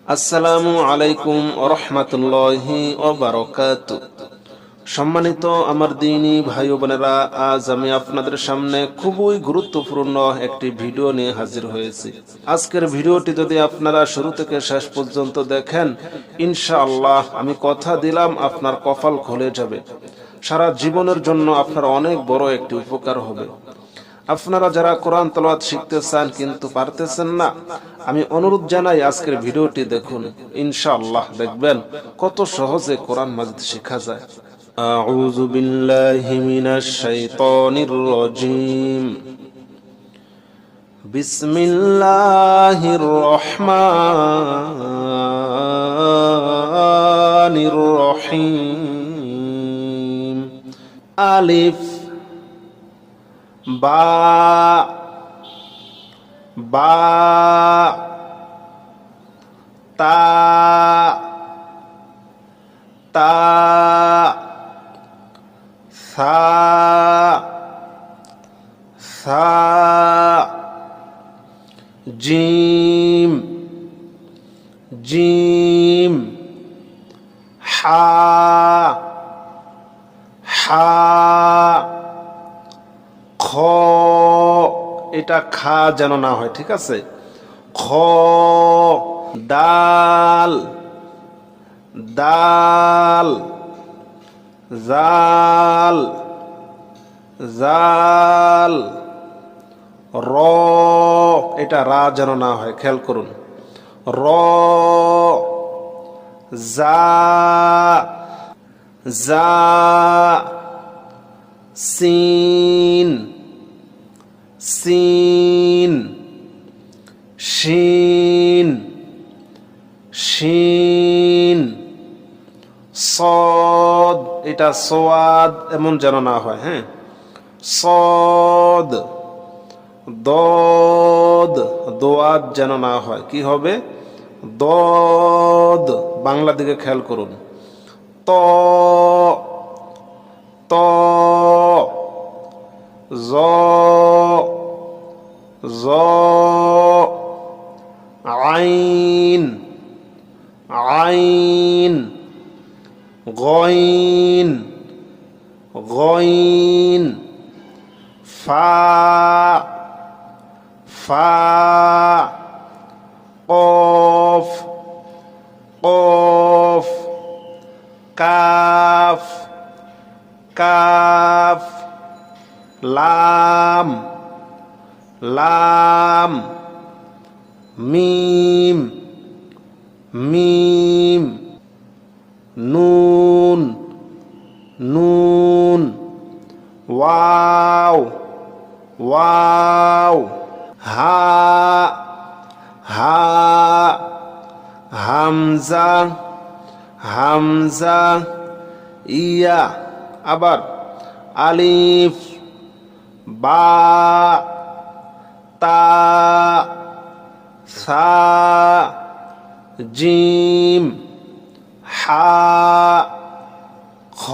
আসসালামু আলাইকুম রাহমাতুল্লাহি ওয়া বারাকাতুহু। সম্মানিত আমার দ্বীনী ভাই ও বোনেরা, আজ আমি আপনাদের সামনে খুবই গুরুত্বপূর্ণ একটি ভিডিও নিয়ে হাজির হয়েছি। আজকের ভিডিওটি যদি আপনারা শুরু থেকে শেষ পর্যন্ত দেখেন, ইনশাআল্লাহ আমি কথা দিলাম আপনার কপাল খুলে যাবে। সারা জীবনের জন্য আপনার অনেক বড় একটি উপকার হবে। আপনারা যারা কোরআন তেলাওয়াত শিখতে চান কিন্তু পারতেছেন না, আমি অনুরোধ জানাই আজকের ভিডিওটি দেখুন। ইনশাআল্লাহ দেখবেন কত সহজে কোরআন মাজিদ শেখা যায়। আউযু বিল্লাহি মিনাশ শাইতানির রাজীম। বিসমিল্লাহির রহমানির রহিম। আলিফ বা বা তা তা সা সা জিম জিম হা হা খ, এটা খা যেন না হয়, ঠিক আছে। খ, দাল দাল জাল জাল র, এটা রা যেন না হয়, খেয়াল করুন। র, জা জা সিন সিন শিন শিন সদ, এটা সোয়াদ এমন যেন না হয়, হ্যাঁ। সদ, দদ দোয়াদ যেন না হয়, কি হবে? দদ। বাংলা দিকে খেয়াল করুন। ত ত জ জ আইন আইন গইন গইন ফা ফা কফ কফ কাফ কাফ লাম লাম মিম মিম নুন নুন ওয়াও ওয়াও হা হা হামজা হামজা ইয়া। আবার আলিফ বা তা সা জিম হা খ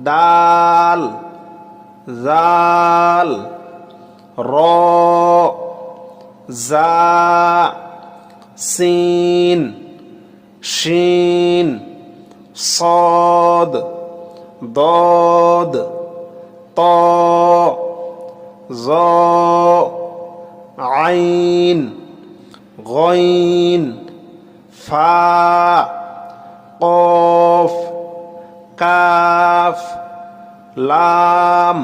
দাল জাল র জা সিন শিন সদ দদ ত জ আইন গইন ফা কফ কাফ লাম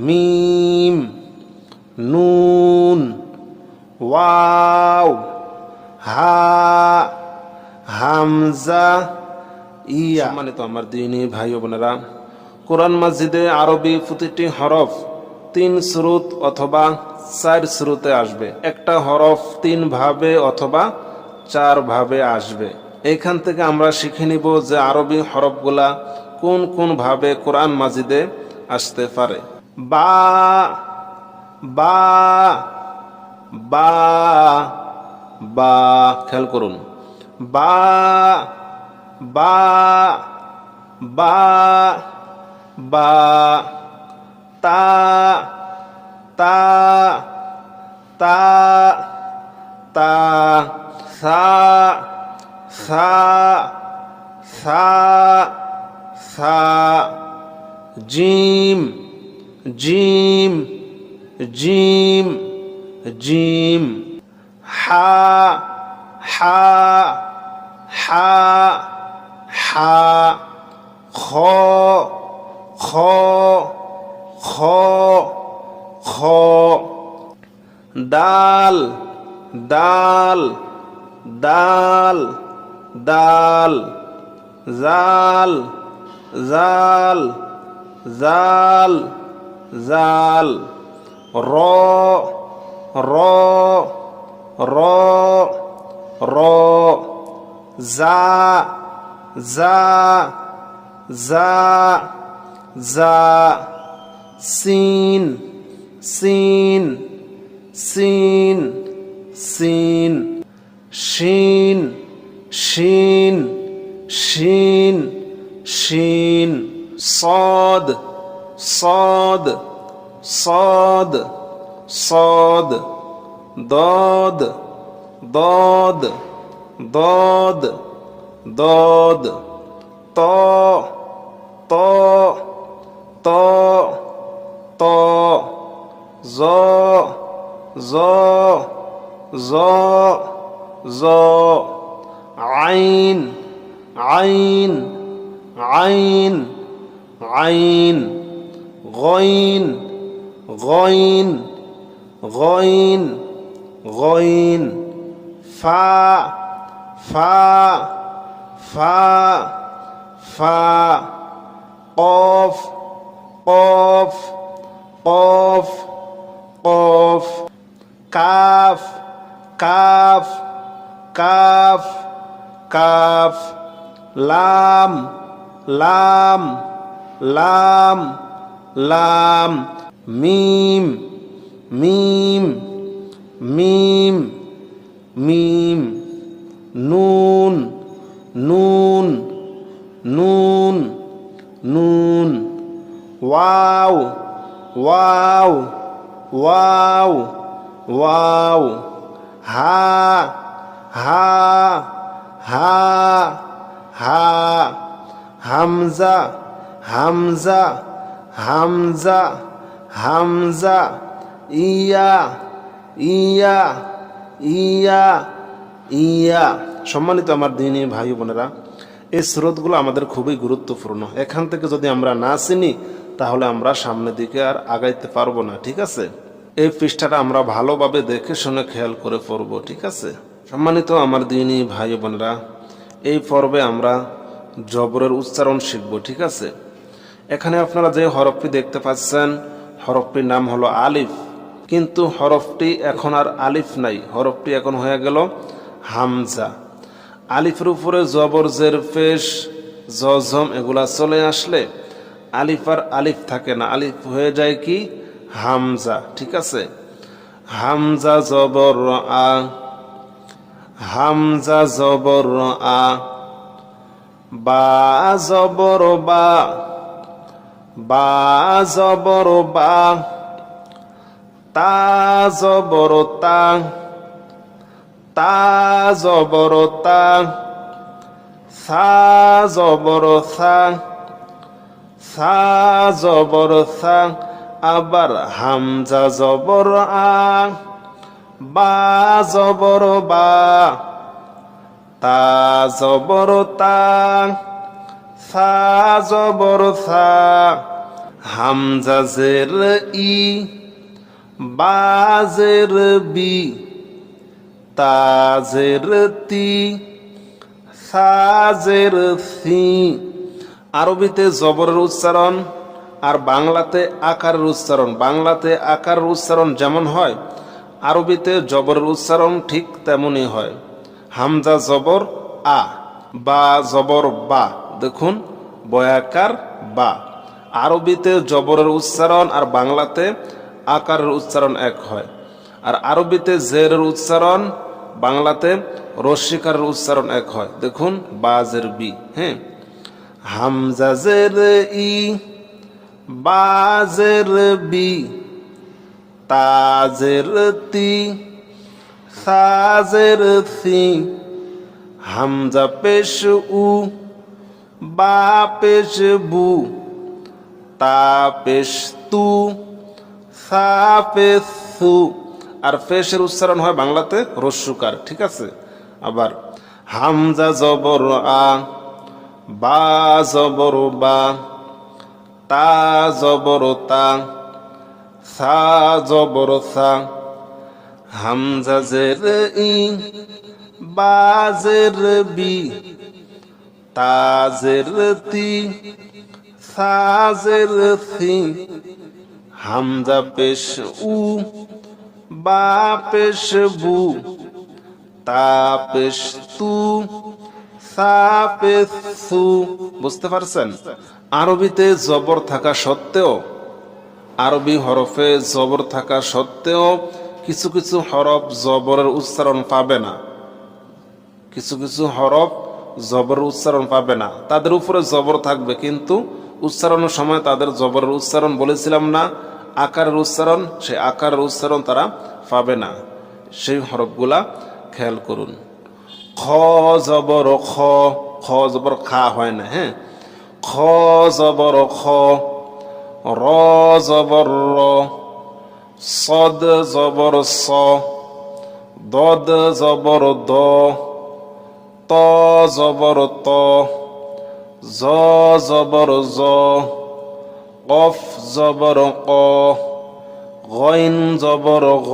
মিম নুন ওয়াও হা হামজা ইয়া। সম্মানিত আমার দ্বীনী ভাই ও বোনেরা, কোরআন মাজিদে আরবি প্রতিটি হরফ 3 শ্রুত অথবা 4 শ্রুতে আসবে। একটা হরফ 3 ভাবে অথবা 4 ভাবে আসবে। এখান থেকে আমরা শিখে নিব যে আরবি হরফগুলা কোন কোন ভাবে কোরআন মাজিদে আসতে পারে। বা বা বা বা, খেয়াল করুন। বা বা বা বা তা তা তা তা, সা, সা, সা, সা, জিম, জিম, জিম, জিম, হা, হা, হা, হা, খ, খ, খ, খ, দাল, দাল, দাল, দাল, জাল, জাল, জাল, জাল, র, র, র, র, জা, জা, জা, জা, সিন, সিন, সিন, সিন, শিন, শিন, শিন, শিন, صاد صاد صاد صاد ضاد ضاد ضاد ضاد طا طا طا طا ظا ظا ظا ظا عين عين عين عين غين غين غين غين فا فا فا فا قاف قاف قاف قاف كاف كاف كاف كاف لام لام لام لام ميم ميم ميم ميم نون نون نون نون واو واو واو واو ها ها ها ها হামজা হামজা হামজা হামজা ইয়া ইয়া ইয়া ইয়া। সম্মানিত আমার দিনী ভাই বোনেরা, এই স্রোতগুলো আমাদের খুবই গুরুত্বপূর্ণ। এখান থেকে যদি আমরা না চিনি তাহলে আমরা সামনের দিকে আর আগাইতে পারবো না। ঠিক আছে, এই পৃষ্ঠাটা আমরা ভালোভাবে দেখে শুনে খেয়াল করে পড়ব। ঠিক আছে সম্মানিত আমার দিনী ভাই বোনেরা, এই পর্বে আমরা জবরের উচ্চারণ শিখব। ঠিক আছে, এখানে আপনারা যে হরফটি দেখতে পাচ্ছেন, হরফটির নাম হলো আলিফ, কিন্তু হরফটি এখন আর আলিফ নাই, হরফটি এখন হয়ে গেল হামজা। আলিফের উপরে জবর জের পেশ জজম এগুলা চলে আসলে আলিফ আর আলিফ থাকে না, আলিফ হয়ে যায় কি হামজা। ঠিক আছে, হামজা জবর আ, হামজা জবর আ, বা জবর বা, বা জবর বা, তা জবর তা, তা জবর তা, সা জবর সা, সা জবর সা, আবার হামজা জবর আ, বা জবর বা, তা জবর তা, সা জবর সা, হামজা জের ই, বা জের বি, তা জের তি, সা জের সি। আরবিতে জবরের উচ্চারণ আর বাংলাতে আকারের উচ্চারণ, বাংলাতে আকারের উচ্চারণ যেমন হয় আরবিতে জবরের উচ্চারণ ঠিক তেমনই হয়। হামজা জবর আ, বা জবর বা, দেখুন বয়াকার বা। আরবিতে জবরের উচ্চারণ আর বাংলাতে আকারের উচ্চারণ এক হয়। আর আরবিতে জেরের উচ্চারণ, বাংলাতে রস্যিকারের উচ্চারণ এক হয়। দেখুন বা জের বি। হ্যাঁ, হামজা জের ই, বা জের বি, তা জের তি, সা জের সি, হামজা পেশ উ, বা পেশ বু, তা পেশ তু, সা পেশ সু। আর পেশের উচ্চারণ হয় বাংলাতে রস্যুকার, ঠিক আছে। আবার হামজা জবর আ, বা জবর বা, তা জবর তা, সা জবর সা, হামজা জের ই, বা জের বি, তা জের তি, সা জের সি, হামজা পেশ উ, বা পেশ বু, তা পেশ তু, সা পেশ সু। বুঝতে পারছেন? আরবিতে জবর থাকা সত্ত্বেও, আরবি হরফে জবর থাকা সত্ত্বেও কিছু কিছু হরফ জবরের উচ্চারণ পাবে না, কিছু কিছু হরফ জবরের উচ্চারণ পাবে না। তাদের উপরে জবর থাকবে কিন্তু উচ্চারণের সময় তাদের জবরের উচ্চারণ বলেছিলাম না, আকারের উচ্চারণ, সেই আকারের উচ্চারণ তারা পাবে না। সেই হরফগুলা খেয়াল করুন। খ জবর খ, খ জবর খা হয় না, হ্যাঁ। খ জবর খ, র জবর র, সদ জবর স, দদ জবর দ, ত জবর ত, জ জবর জ, কফ জবর ক, গইন জবর গ,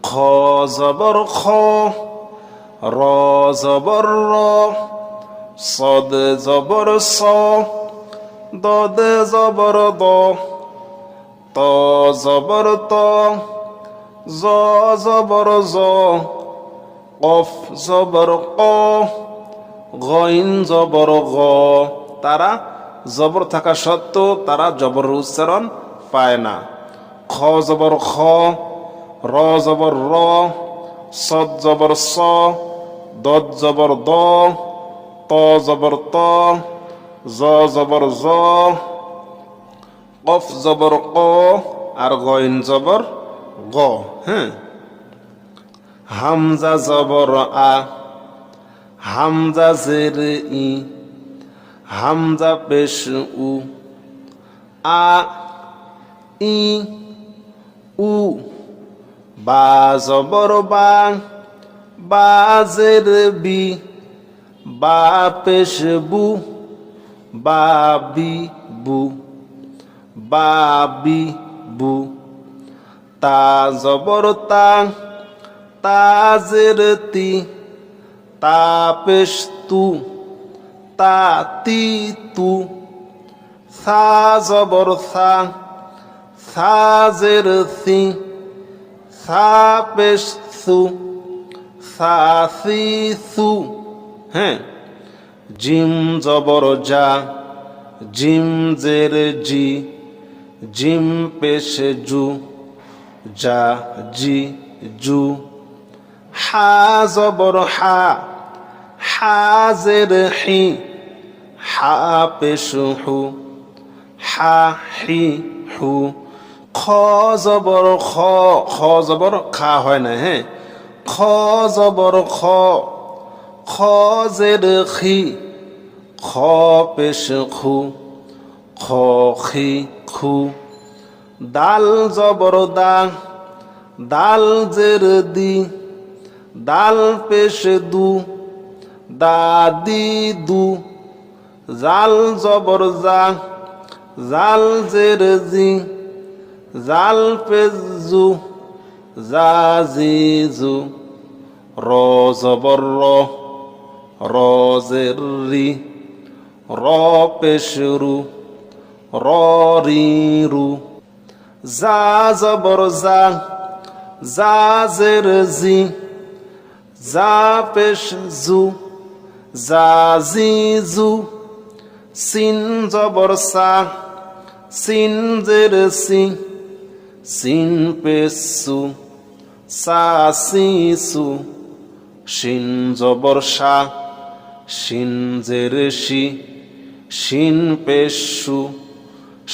খ জবর খ, র জবর র, সদ জবর স, দদ জবর দ, ত জবর ত, জ জবর জ, কফ জবর ক, গইন জবর গ। তারা জবর থাকা সত্ত্বেও তারা জবর উচ্চারণ পায় না। খ জবর খ, র জবর র, সদ জবর স, দদ জবর দ, ত জবর ত, জ জবর জ, কফ জবর ক, আর গইন জবর গ, হ্যাঁ। হামজা জবর আ, হামজা জের ই, হামজা পেশ উ, আ ই উ, বা জবর বা, বা জের বি, বা পেশ বু, বা বি বু, বা বি বু, তা জবর তা, তা জের তি, তা পেশ তু, তা তি তু, সা জবর সা, সা জের সি, সা পেশ সু, সা সি সু, হ্যাঁ। জিম জবর যা, জিম জের জি, জিম পেশ জু, যা জি জু, হা জবর হা, হা জের হি, হা পেশ হু, হা হি হু, খ জবর খ, খ জবর খা হয় না, হ্যাঁ। খ জবর খ, খ জের খি, খ পেশ খু, খ খি খু, দাল জবর দা, দাল জের দি, দাল পেশ দু, দা দি দু, জাল জবর জা, জাল জের জি, জাল পেশ জু, জা জি জু, র জবর র, র জের রি, র পেশ রু, র রি রু, জা জবর জা, জা জের জি, জা পেশ জু, জা জি জু, সিন জবর সা, সিন জের সি, সিন পেশ সু, সা সি সু, শিন জবর সা, শিন জের শি, শিন পেশ সু,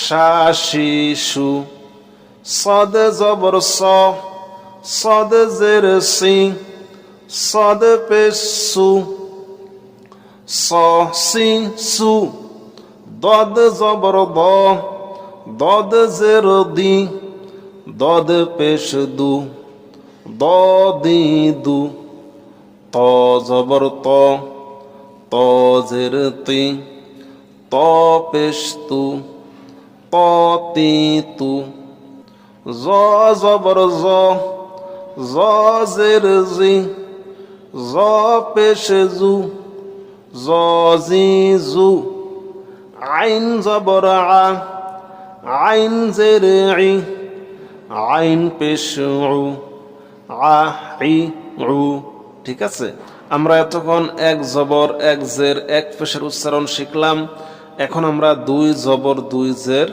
সা শি সু, সদ জবর স, صاد زر سي صاد পেশ সু صا سي سو ضاد زبر ضا ضاد زر دي ضاد পেশ দু ضادي দু ত জবর ত ত জের তি ত পেশ তু ত তি তু জ জবর জ জ জের জি জ পেশ জু জ জি জু আইন জবর আ আইন জের ই আইন পেশ উ আ ই উ। ঠিক আছে, আমরা এতক্ষণ এক জবর এক জের এক পেশের উচ্চারণ শিখলাম। এখন আমরা দুই জবর দুই জের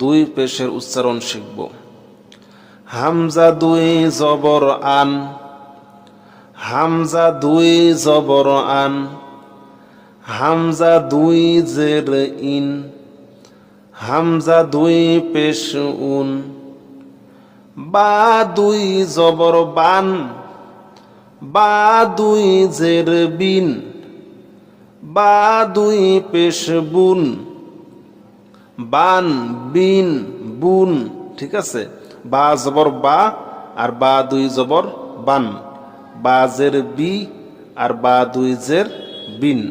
দুই পেশের উচ্চারণ শিখব। হামজা দুই জবর আন, হামজা দুই জবর আন, হামজা দুই জের ইন, হামজা দুই পেশ উন, বা দুই জবর বান, বা দুই জের বিন, বা দুই পেশ বুন, বান বিন বুন। ঠিক আছে, বা জবর বা আর বা দুই জবর বান, বা জের বি আর বা দুই জের বিন।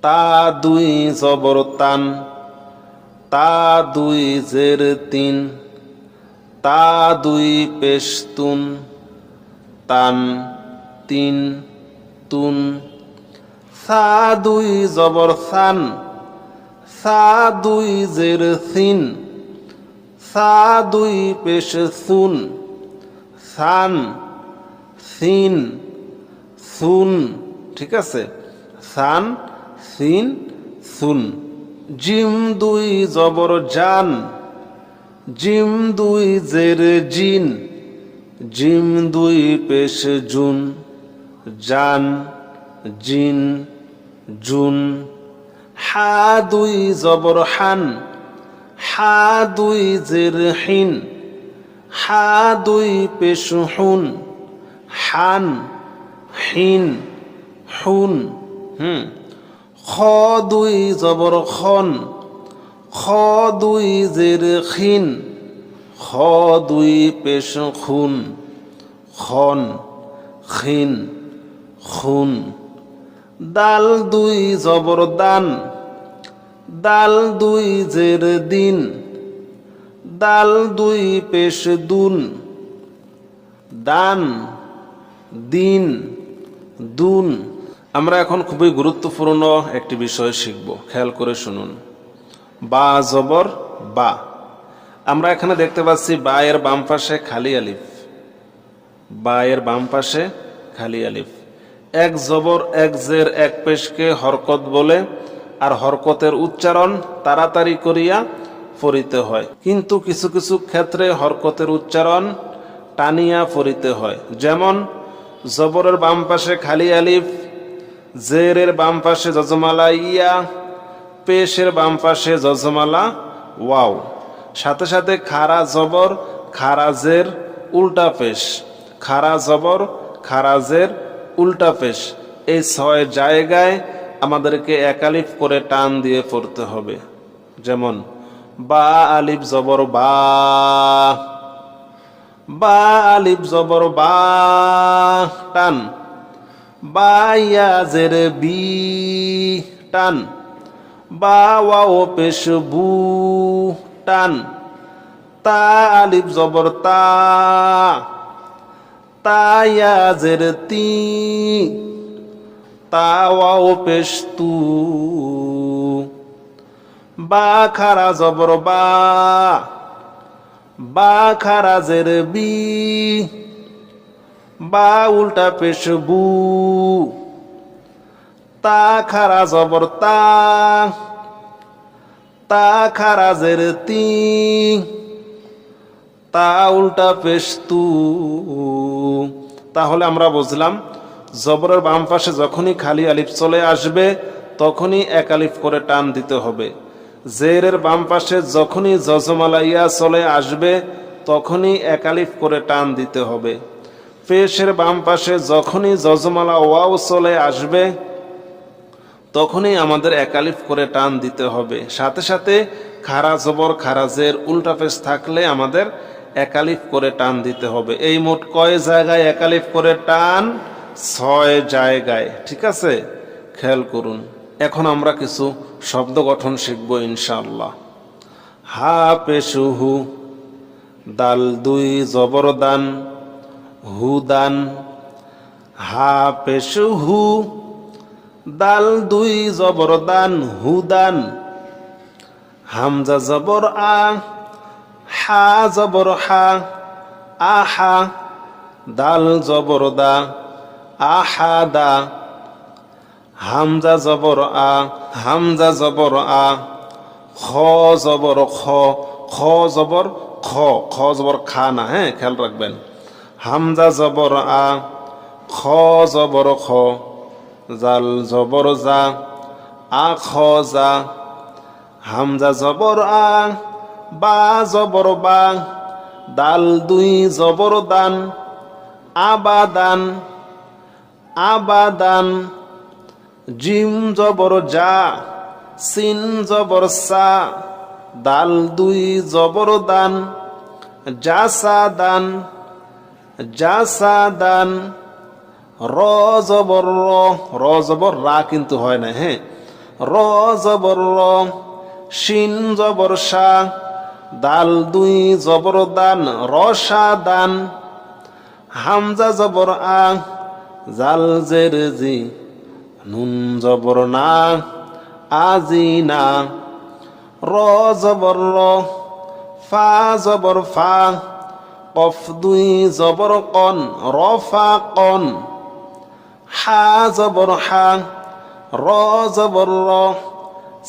তা দুই জবর তান, তা দুই জের তিন, তা দুই পেশ তুন, তান তিন তুন। সা দুই জবর সান, সা দুই জের সিন, সা দুই পেশ সুন, সান সিন সুন। ঠিক আছে, সান সিন সুন। জিম দুই জবর জান, জিম দুই জের জিন, জিম দুই পেশ জুন, জান জিন জুন। হা দুই জবর হান, হা দুই জের হিন, হা দুই পেশ হুন, হান হিন হুন। খ দুই জবর খন, খ দুই জের খিন, খ দুই পেশ খুন, খন খিন খুন। দাল দুই জবর দান, দাল দুই জের দিন, দাল দুই পেশ দুন, দান দিন দুন। আমরা এখন খুবই গুরুত্বপূর্ণ একটি বিষয় শিখব, খেয়াল করে শুনুন। বা জবর বা, আমরা এখানে দেখতে পাচ্ছি বা এর বাম পাশে খালি আলিফ, বা এর বাম পাশে খালি আলিফ। এক জবর এক জের এক পেশকে হরকত বলে, আর হরকতের উচ্চারণ তাড়াতাড়ি করিয়া পড়িতে হয়, কিন্তু কিছু কিছু ক্ষেত্রে হরকতের উচ্চারণ টানিয়া পড়িতে হয়। যেমন জবরের বাম পাশে খালি আলিফ, জেরের বাম পাশে যজমালা ইয়া, পেশের বাম পাশে যজমালা ওয়াও, সাথে সাথে খারা জবর খারা জের উল্টা পেশ, খারা জবর খারা জের উল্টা পেশ। এই 6 জায়গায় আমাদেরকে এক আলিফ করে টান দিয়ে পড়তে হবে। যেমন বা আলিফ জবর বা, বা আলিফ জবর বা টান, বা ইয়া জের বি টান, বা ওয়াও পেশ বু টান। তা আলিফ জবর তা, তা ইয়া জের তি, তা ওয়াও পেশ তু। বা খারা জবর বা, বা খারা জের বি, বা উল্টা পেশ বু। তা খারা জবর তা, তা খারা জের তি, তা উল্টা পেশ তু। তাহলে আমরা বুঝলাম জবরের বাম পাশে যখনই খালি আলিফ চলে আসবে তখনই এক আলিফ করে টান দিতে হবে। জেরের বাম পাশে যখনই যজমালা ইয়া চলে আসবে তখনই একালিফ করে টান দিতে হবে। পেশের বাম পাশে যখনই যজমালা ওয়াও চলে আসবে তখনই আমাদের একালিফ করে টান দিতে হবে। সাথে সাথে খারা জবর খারাজের উল্টা পেশ থাকলে আমাদের একালিফ করে টান দিতে হবে। এই মোট কয় জায়গায় একালিফ করে টান? 6 জায়গায়। ঠিক আছে, খেয়াল করুন। এখন আমরা কিছু শব্দ গঠন শিখব ইনশাআল্লাহ। হা পেশু হু, দাল 2 জবর দান, হুদান। হা পেশু হু, দাল 2 জবর দান, হুদান। হামজা জবর আ, হা জবর হা, আহা। দাল জবর দা, আহাদা। হামজা জবর আ, হামজা জবর আ। খ জবর খ, খ জবর খ, খ জবর খা না, হ্যাঁ খেয়াল রাখবেন। হামজা জবর আ, খ জবর খ। জাল জবর জা, আ খ জা। হামজা জবর আ, বা জবর বা। দাল 2 জবর দান, আবাদান, আবাদান। জিম জবর যা, সিন জবর সা। দাল 2 জবর দান, জাসাদান, জাসাদান। র জবর র, র জবর রা কিন্তু হয় না, হ্যাঁ। র জবর র, শিন জবর সা। দাল 2 জবর দান, রসা দান। হামজা জবর আ, জাল জের জি। নুন জবর না, আজিনা। র জবর র, ফা জবর ফা। কফ 2 জবর কন, রফা কন। হা জবর হা, র জবর র।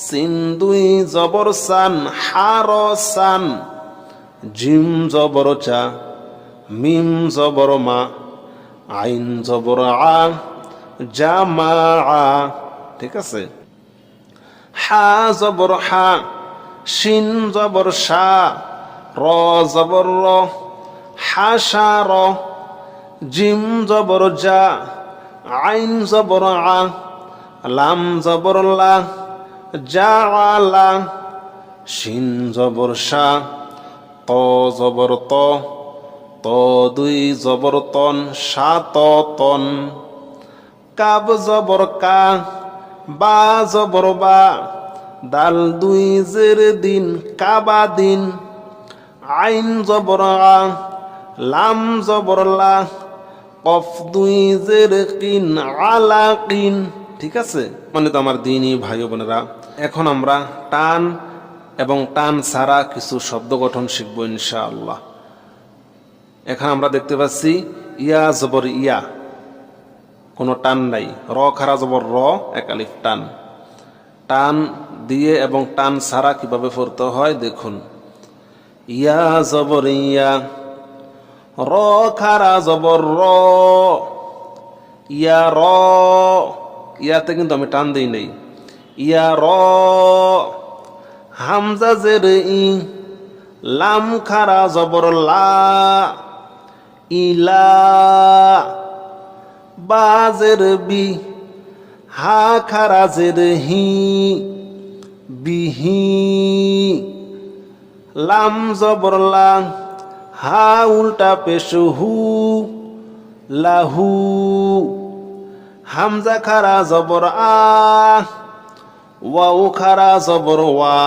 সিন 2 জবর সান, হার সান। জিম জবর চা, মিম জবর মা। আইন জবর আ, জামা আ। ঠিক আছে। হা জবর হা, শিন জবর শা। র জবর র, হাসা র। জিম জবর যা, আইন জবর আ। লাম জবর লা, জাআলা। শিন জবর শা, ত জবর ত। ত 2 জবর তন, সাততন। কাব জবর কা, বা জবর বা। দাল 2 জের দিন, কাবা দিন। আইন জবর আ, লাম জবর লা। কফ 2 জের কিন, আলা কিন। ঠিক আছে, মানে তো আমার দিনী ভাই বোনেরা, এখন আমরা টান এবং টান ছাড়া কিছু শব্দ গঠন শিখবো ইনশাআল্লাহ। এখানে আমরা দেখতে পাচ্ছি ইয়া জবর ইয়া, কোনো টান নাই। র খারা জবর র, একালিফ টান। টান দিয়ে এবং টান ছাড়া কিভাবে পড়তে হয় দেখুন। ইয়া জবর ইয়া, র খারা জবর র। ইয়া র, ইয়াতে কিন্তু আমি টান দিই নেই। ইয়া র। হামজা জের ই, লাম খারা জবর লা। ইলা। বা জের বি, হা খারা জের হি। বিহি। লাম জবর লা, হা উল্টা পেশ হু। লাহু। হামজা খারা জবর আ, ওয়াও খারা জবর ওয়া।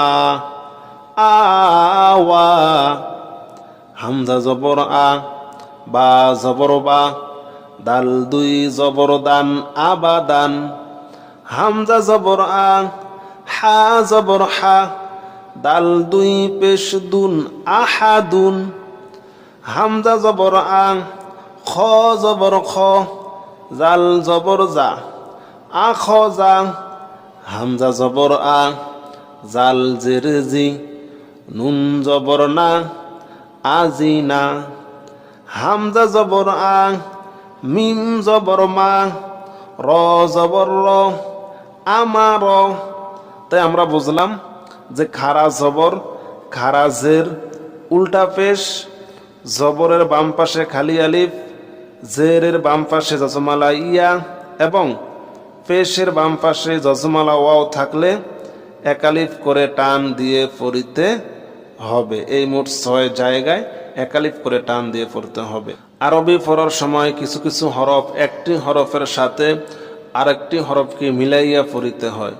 আওয়া। হামজা জবর আ, বা জবর বা। দাল 2 জবর দান, আবাদান। হামজা জবর আ, হা জবর হা। দাল 2 পেশ দুন, আহাদুন। হামজা জবর আ, খ জবর খ। জাল জবর যা, আখ যা। হামজা জবর আ, জাল জের জি। নুন জবর না, আজিনা। হামজা জবর আ, মিম জবর মা। র জবর র, আমার। তাই আমরা বুঝলাম যে খারা জবর খারাজের উল্টা পেশ জবরের বাম পাশে খালি আলিফ, জেরের বাম পাশে জজমালা ইয়া এবং পেশের বাম পাশে জজমালা ওয়াও থাকলে এক আলিফ করে টান দিয়ে পড়িতে হবে। এই মোট 6 জায়গায় এক আলিফ করে টান দিয়ে পড়তে হবে। আরবি পড়ার সময় কিছু কিছু হরফ একটি হরফের সাথে আরেকটি হরফকে মিলাইয়া পড়িতে হয়।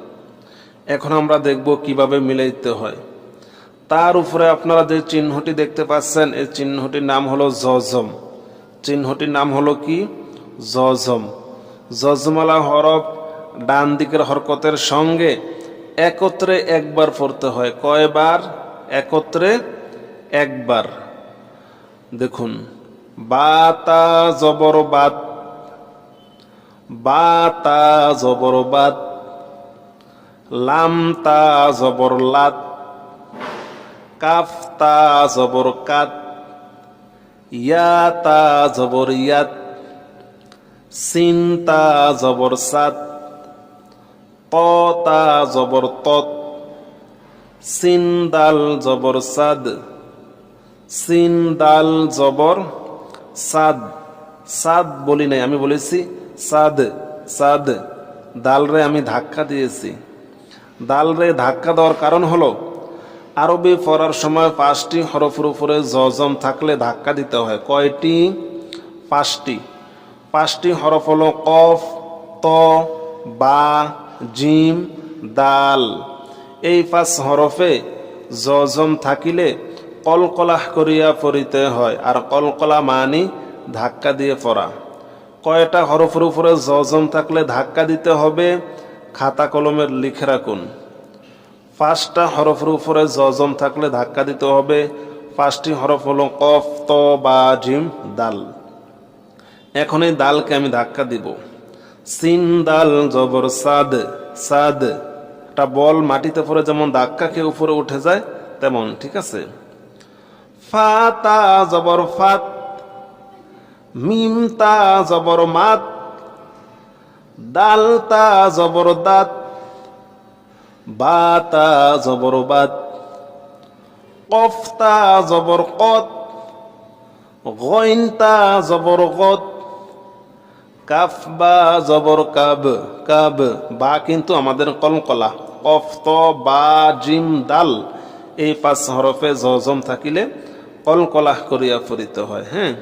এখন আমরা দেখব কিভাবে মিলাইতে হয়। তার উপরে আপনারা যে চিহ্নটি দেখতে পাচ্ছেন, এই চিহ্নটির নাম হলো জজম। চিহ্নটির নাম হলো কি? জজম। জজমালা হরফ ডান দিকের হরকতের সঙ্গে একত্রে একবার পড়তে হয়। কয়বার? একত্রে একবার। দেখুন, বাতা জবর বাত, বাতা জবর বাত, লামতা জবর লাত, কাফতা জবর কাত, ইয়াতা জবর ইয়াত, সিনতা জবর সাত, ততা জবর তত, সিনদাল জবর সাদ, সিনদাল জবর সাদ। সাদ বলি নাই, আমি বলেছি সাদ। সাদ, দাল রে আমি ধাক্কা দিয়েছি। দাল রে ধাক্কা দেওয়ার কারণ হলো আরবি পড়ার সময় 5টি হরফের উপরে জজম থাকলে ধাক্কা দিতে হয়। কয়টি? 5টি। 5টি হরফ হলো কফ, ত, বা, জিম, দাল। এই 5 হরফে জজম থাকিলে কলকলাহ করিয়া পড়িতে হয়। আর কলকলা মানি ধাক্কা দিয়ে পড়া। কয়টা হরফের উপরে জজম থাকলে ধাক্কা দিতে হবে? খাতা কলমের লিখে রাখুন। 5টা হরফের উপরে জজম থাকলে ধাক্কা দিতে হবে। 5টি হরফ হলো কফ, ত, বা, জিম, দাল। এখন এই দালকে আমি ধাক্কা দিব। সিন দাল জবর সাদ, সাদ। একটা বল মাটিতে পড়ে যেমন ধাক্কা খেয়ে উপরে উঠে যায় তেমন, ঠিক আছে? ফাতা জবর ফাত, মিমতা জবর মাত, দালতা জবর দাত, বাতা জবর বাত, কফতা জবর কত, গইনতা জবর গত, কাফ বা জবর কাব, কাব। বা কিন্তু আমাদের কলকলা। কফ, ত, বা, জিম, দাল এই 5 হরফে জজম থাকিলে কলকলাহ করিয়া পড়িতে হয়। হ্যাঁ,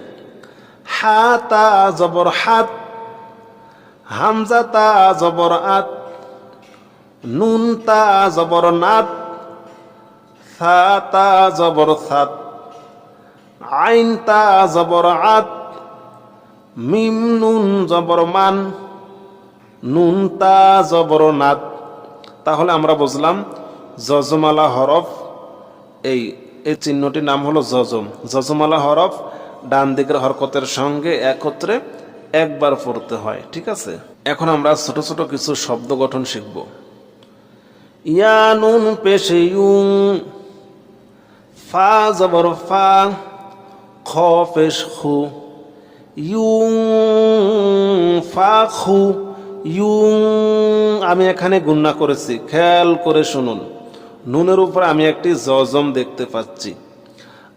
হাতা জবর হাত, হামজাতা জবর আত, নুনতা জবর নাত, সাতা জবর সাত, আইনতা জবর আত, মিম নুন জবর মান, নুনতা জবর নাত। তাহলে আমরা বুঝলাম জজমালা হরফ, এই চিহ্নটির নাম হলো জজম। জজমালা হরফ ডান দিকের হরকতের সঙ্গে একত্রে একবার পড়তে হয়, ঠিক আছে? এখন আমরা ছোট ছোট কিছু শব্দ গঠন শিখব। ইয়া নুন পেশে ইউং, ফা জবর ফা, খ পেশ খু, ইউং ফা খু, ইউং। আমি এখানে গুণনা করেছি, খেয়াল করে শুনুন। নুনের উপর আমি একটি জজম দেখতে পাচ্ছি।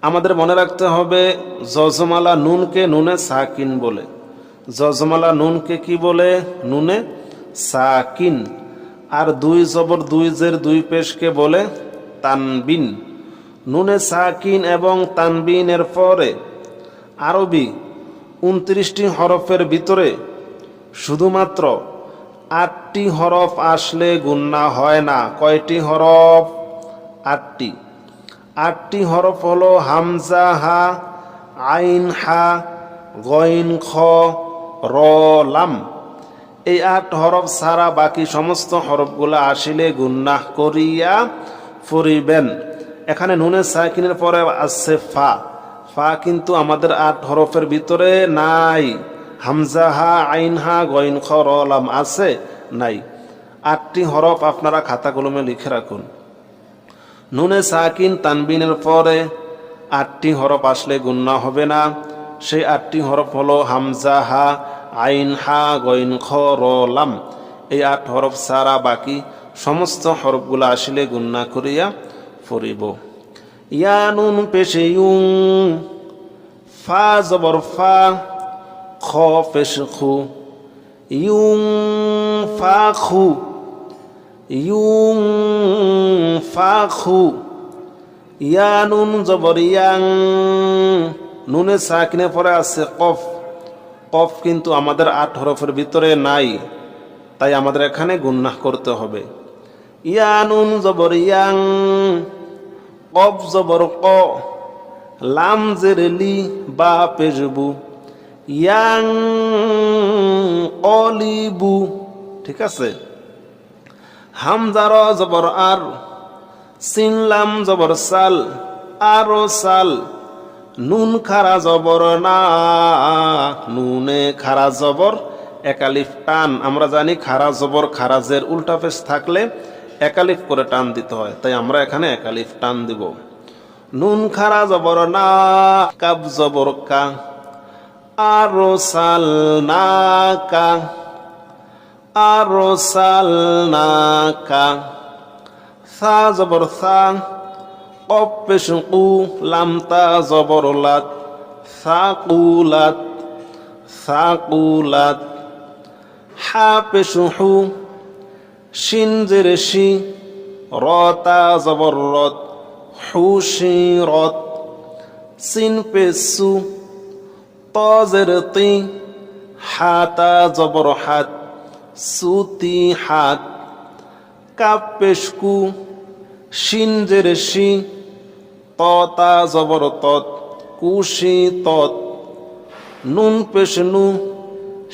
আমাদের মনে রাখতে হবে জজমালা নুনকে নুনে সাকিন বলে। জজমালা নুনকে কি বলে? নুনে সাকিন। আর 2 জবর 2 জের 2 পেশকে বলে তানবিন। নুনে সাকিন এবং তানবিনের পরে আরবি 29টি হরফের ভিতরে শুধুমাত্র 8টি হরফ আসলে গুণনা হয় না। কয়টি হরফ? 8টি। 8টি হরফ হলো হামজা হা, আইন হা, গইন খ, র, লাম। এই 8 হরফ ছাড়া বাকি সমস্ত হরফগুলো আসিলে গুণনা করিয়া পড়িবেন। এখানে নুনে সাকিনের পরে আছে ফা। ফা কিন্তু আমাদের 8 হরফের ভিতরে নাই। হামজা হা, আইন হা, গইন খ, র, লাম আছে? নাই। 8টি হরফ আপনারা খাতা কলমে লিখে রাখুন। নুনে সাকিন তানবিনের পরে 8টি হরফ আসলে গুণনা হবে না। সেই 8টি হরফ হলো হামজা হা, আইন হা, গইন খ, র, লাম। এই 8 হরফ ছাড়া বাকি সমস্ত হরফগুলো আসলে গুণনা করিয়া পড়িব। ইয়া নুন পেশে ইউং, ফা জবর ফা, খ পেশ খু, ইউং ফা খু, ইউং ফা খু। ইয়া নুন জবর ইয়াং, নুনে সাকিনে পরে আছে কফ। কফ কিন্তু আমাদের 8 হরফের ভিতরে নাই, তাই আমাদের এখানে গুন্নাহ করতে হবে। ইয়া নুন জবর ইয়াং, কফ জবর ক, লাম জের লি, বা পেশবু, ইয়াং অলিবু। ঠিক আছে। হামজার জবর আর, সিন লাম জবর সাল, আরো সাল। নুন খারা জবর না, নুনে খারা জবর একালিফ টান। আমরা জানি খারা জবর খারাজের উল্টা পেশ থাকলে একালিফ করে টান দিতে হয়, তাই আমরা এখানে একালিফ টান দিব। নুন খারা জবর না, কাব জবর কা, আরো সাল না কা, আরো সাল না কা। সা জবর সা, কফ পেশ কু, লাম তা জবর লাত, সাকুলাত, সাকুলাত। হা পেশ হু, শিন জের শি, র তা জবর রত, হুশিরত। সিন পেশ সু, ত জের তি, হা তা জবর হাত, সুতি হাত। কাপ পেশ কু, শিন জের শি, ত তা জবর তত, কুশি তত। নুন পেশ নু,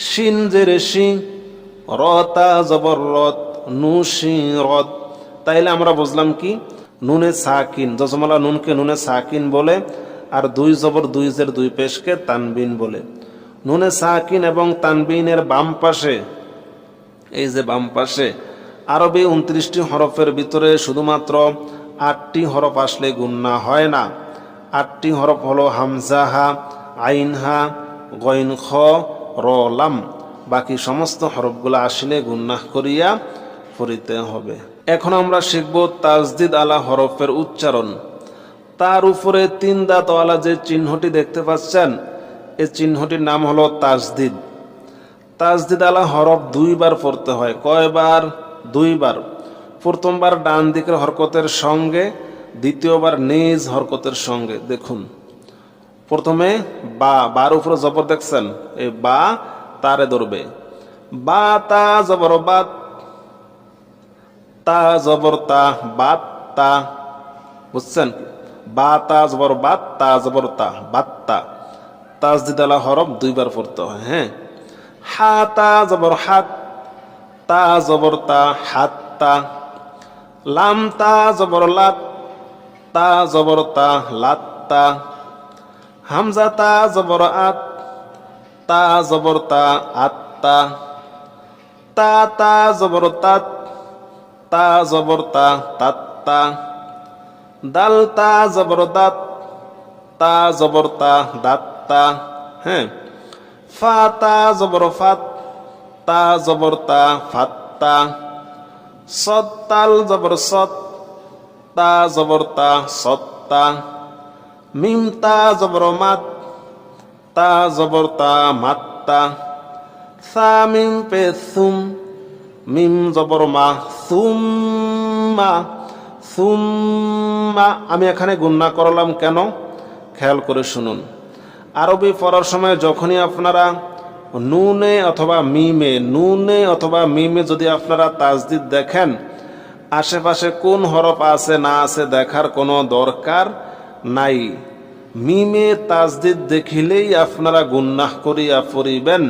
শিন জের শি, র তা জবর রত, নুশি রত। তাইলে আমরা বুঝলাম কি, নুনে সাকিন জজমালা নুনকে নুনে সাকিন বলে, আর 2 জবর 2 জের 2 পেশকে তানবিন বলে। নুনে সাকিন এবং তানবিনের বাম পাশে, এই যে বাম পাশে আরবি 29টি হরফের ভিতরে শুধুমাত্র 8টি হরফ আসলে গুন্না হয় না। 8টি হরফ হলো হামজা হা, আইন হা, গইন খ, র লাম। বাকি সমস্ত হরফগুলো আসলে গুন্নাহ করিয়া পড়িতে হবে। এখন আমরা শিখব তাজদিদ আলা হরফের উচ্চারণ। তার উপরে 3 দাঁতওয়ালা যে চিহ্নটি দেখতে পাচ্ছেন, এই চিহ্নটির নাম হলো তাজদিদ। তাজদিদ আলা হরফ 2 বার পড়তে হয়। কয়বার? 2 বার। প্রথমবার ডান দিকের হরকতের সঙ্গে, দ্বিতীয়বার নিজ হরকতের সঙ্গে। দেখুন, প্রথমে বা, বার উপরে জবর দেখছেন, এই বা তারে ধরবে। বা তা জবর বাত, তা জবর তা, বাত তা। বুঝছেন? বা তা জবর বাত, তা জবর তা, বাত্তা। তাজদিদ আলা হরফ 2 বার পড়তে হয়। হ্যাঁ। হা তা জবর হাত, তা জবর তা, হাত্তা। লাম তা জবর লাত, তা জবর তা, লাত্তা। হামজা তা জবর আত, তা জবর তা, আত্তা। তা তা জবর তাত, তা জবর তা, তাত্তা। দাল তা জবর দাত, তা জবর তা, দাত্তা। হ্যাঁ। ফা তা জবর ফাত, তা জবর তা, ফাত্তা। সদ তাল জবর সত, তা জবর তা, সত্তা। মিম তা জবর মাত, তা জবর তা, মাত্তা। সা মিম পে সুম, মিম জবর মা, সুম্মা, সুম্মা। আমি এখানে গুন্না করলাম কেন? খেয়াল করে শুনুন। আরবি পড়ার সময় যখনই আপনারা নুনে অথবা মিমে, নুনে অথবা মিমে যদি আপনারা তাজদিদ দেখেন, আশেপাশে কোন হরফ আছে না আছে দেখার কোনো দরকার নাই। মিমে তাজদিদ দেখিলেই আপনারা গুন্নাহ করিয়া পড়িবেন।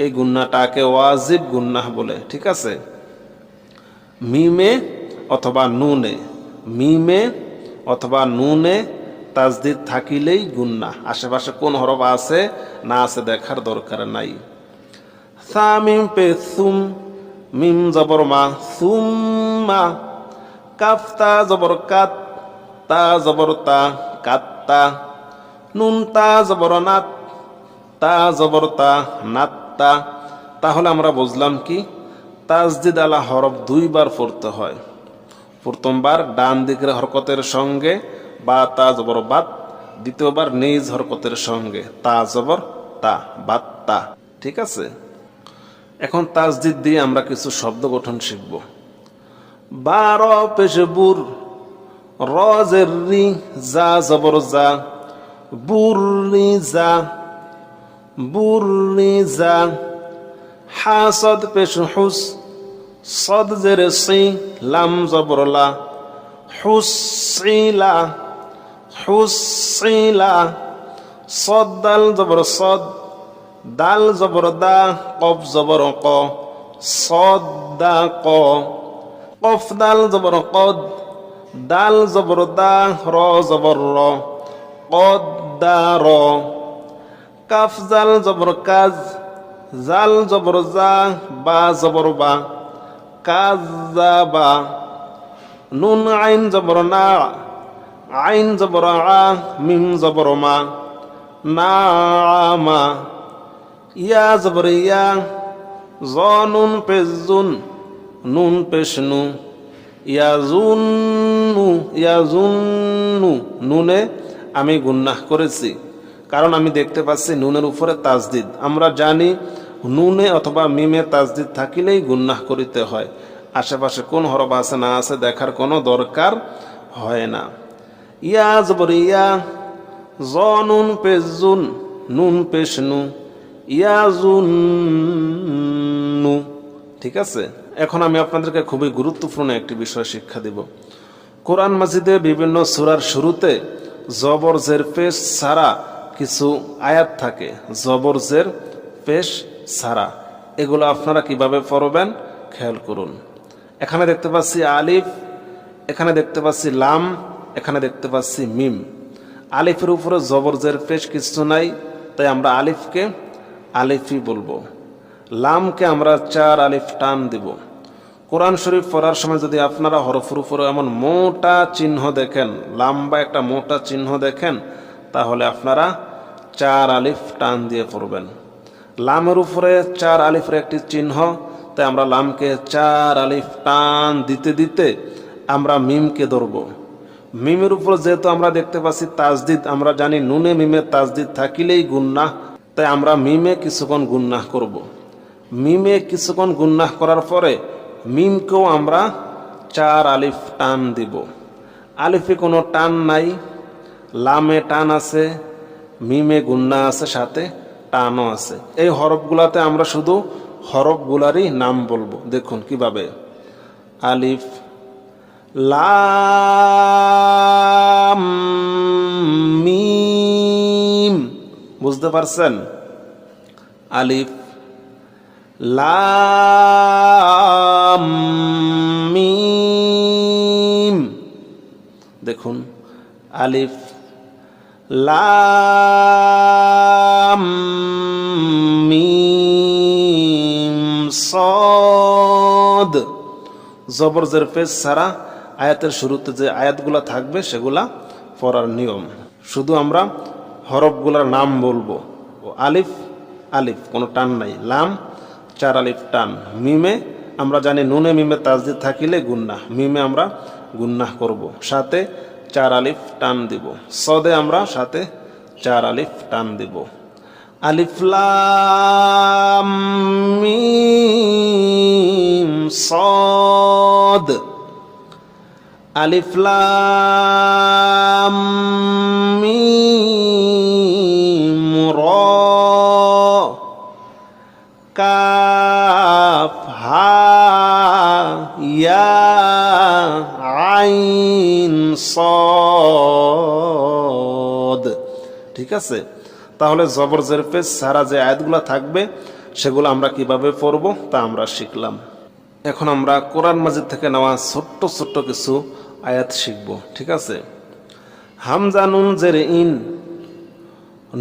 এই গুন্নাটাকে ওয়াজিব গুন্নাহ বলে। ঠিক আছে। মিমে অথবা নুনে, মিমে অথবা নুনে তাজদিদ থাকিলেই গুন্নাহ। আশেপাশে কোন হরফ আছে না আছে দেখার দরকার নাই। সা মিম পে সুম, মিম জবর মা, সুম্মা। কাফ তা জবর কাত, তা জবর তা, কাত্তা। নুন তা জবর নাত, তা জবর তা, নাত্তা। তাহলে আমরা বুঝলাম কি, তাজদিদ আলা হরফ 2 বার পড়তে হয়। প্রথমবার ডান দিকের হরকতের সঙ্গে বা তা জবর বাত, দ্বিতীয়বার নিজ হরকতের সঙ্গে, তা জবর তা, বাত্তা। ঠিক আছে, এখন তাসদিদ দিয়ে আমরা কিছু শব্দ গঠন শিখব। বার পেশ বুর, র জের রি, জা জবর জা, বুররি জা, বুররি জা। হা সদ পেশ হুস, সদ জের সি, লাম জবর লা, হুসিলা, হুসিলা। সদ দাল জবর সদ, দাল জবর দা, কফ জবর ক, সদ দা ক। কফ দাল জবর কদ, দাল জবর দা, র জবর র, কদ দা র। কাফ জাল জবর কাজ, জাল জবর জা, বা জবর বা, কাজ জা বা। নুন আইন জবর না, আইন জবর আ, মিম জবর মা, না মা। ইয়া জবর ইয়া, জ নুন পেশ জুন, নুন পেশ নু, ইয়াজুন্নু, ইয়াজুন্নু। নুনে আমি গুন্নাহ করেছি, কারণ আমি দেখতে পাচ্ছি নুনের উপরে তাসদিদ। আমরা জানি নুনে অথবা মিমে তাসদিদ থাকিলেই গুন্নাহ করিতে হয়, আশেপাশে কোন হরফ আছে না আছে দেখার কোনো দরকার হয় না। ইয়া জবর ইয়া, জ নুন পেশ জুন, নুন পেশ নু, ইয়াজুন্নু। ঠিক আছে, এখন আমি আপনাদেরকে খুবই গুরুত্বপূর্ণ একটি বিষয় শিক্ষা দিব। কোরআন মাজিদে বিভিন্ন সূরার শুরুতে জবর জের পেশ ছাড়া কিছু আয়াত থাকে, জবর জের পেশ ছাড়া। এগুলো আপনারা কিভাবে পড়বেন খেয়াল করুন। এখানে দেখতে পাচ্ছি আলিফ, এখানে দেখতে পাচ্ছি লাম, এখানে দেখতে পাচ্ছি মিম। আলিফের উপরে জবর জের পেশ কিছু নাই, তাই আমরা আলিফকে আলিফই বলবো। লামকে আমরা 4 আলিফ টান দিব। কোরআন শরীফ পড়ার সময় যদি আপনারা হরফের উপরে এমন মোটা চিহ্ন দেখেন, লম্বা একটা মোটা চিহ্ন দেখেন, তাহলে আপনারা 4 আলিফ টান দিয়ে পড়বেন। লামের উপরে 4 আলিফের একটি চিহ্ন, তাই আমরা লামকে 4 আলিফ টান দিতে দিতে আমরা মিমকে ধরব। মিমের উপর যেহেতু আমরা দেখতে পাচ্ছি তাসদিদ, আমরা জানি নুনে মিমে তাসদিদ থাকিলেই গুন্নাহ, তাই আমরা মিমে কিছুক্ষণ গুন্নাহ করব। মিমে কিছুক্ষণ গুন্নাহ করার পরে মিমকেও আমরা 4 আলিফ টান দিব। আলিফে কোনো টান নাই, লামে টান আছে, মিমে গুন্না আছে, সাথে টানও আছে। এই হরফগুলাতে আমরা শুধু হরফগুলারই নাম বলবো। দেখুন কিভাবে, আলিফ লাম মিম, বুঝতে পারছেন? আলিফ লাম মিম। দেখুন আলিফ লাম মিম সদ। জবর জের পেশ ছাড়া আয়াতের শুরুতে যে আয়াতগুলা থাকবে সেগুলা পড়ার নিয়ম। শুধু আমরা হরফগুলার নাম বলবো। ও আলিফ আলিফ, কোনো টান নাই। লাম 4 আলিফ টান। মিমে আমরা জানি নুনে মিমে তাসদিদ থাকিলে গুন্নাহ, মিমে আমরা গুন্নাহ করব, সাথে 4 আলিফ টান দিব। সদে আমরা সাথে 4 আলিফ টান দিব। আলিফ লাম মিম সদ, আলিফ লাম মিম র, কাফ হা ইয়া আইন সদ। ঠিক আছে, তাহলে জবর জের পেশ ছাড়া যে আয়াতগুলো থাকবে সেগুলো আমরা কিভাবে পড়ব তা আমরা শিখলাম। এখন আমরা কোরআন মাজিদ থেকে নেওয়া ছোট্ট ছোট্ট কিছু আয়াত শিখব। ঠিক আছে, হামজা নুন জের ইন,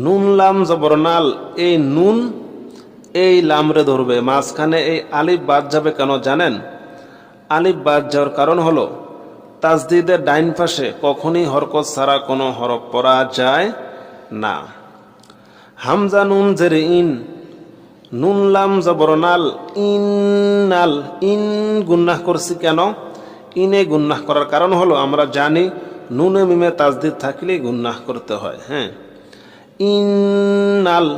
নুন লাম জবর নাল। এই নুন এই লামরে ধরবে, মাঝখানে এই আলিফ বাদ যাবে কেন জানেন? আলিফ বাদ যাওয়ার কারণ হলো তাসদিদের ডাইন পাশে কখনই হরকত ছাড়া কোনো হরফ পড়া যায় না। হামজা নুন জের ইন, নুন লাম জবর নাল, ইন্নাল। ইন গুন্নাহ করছি কেন? ইনে গুন্নাহ করার কারণ হলো আমরা জানি নুনে মিমে তাজদিদ থাকলেই গুনাহ করতে হয়। হ্যাঁ, ইন্নাল,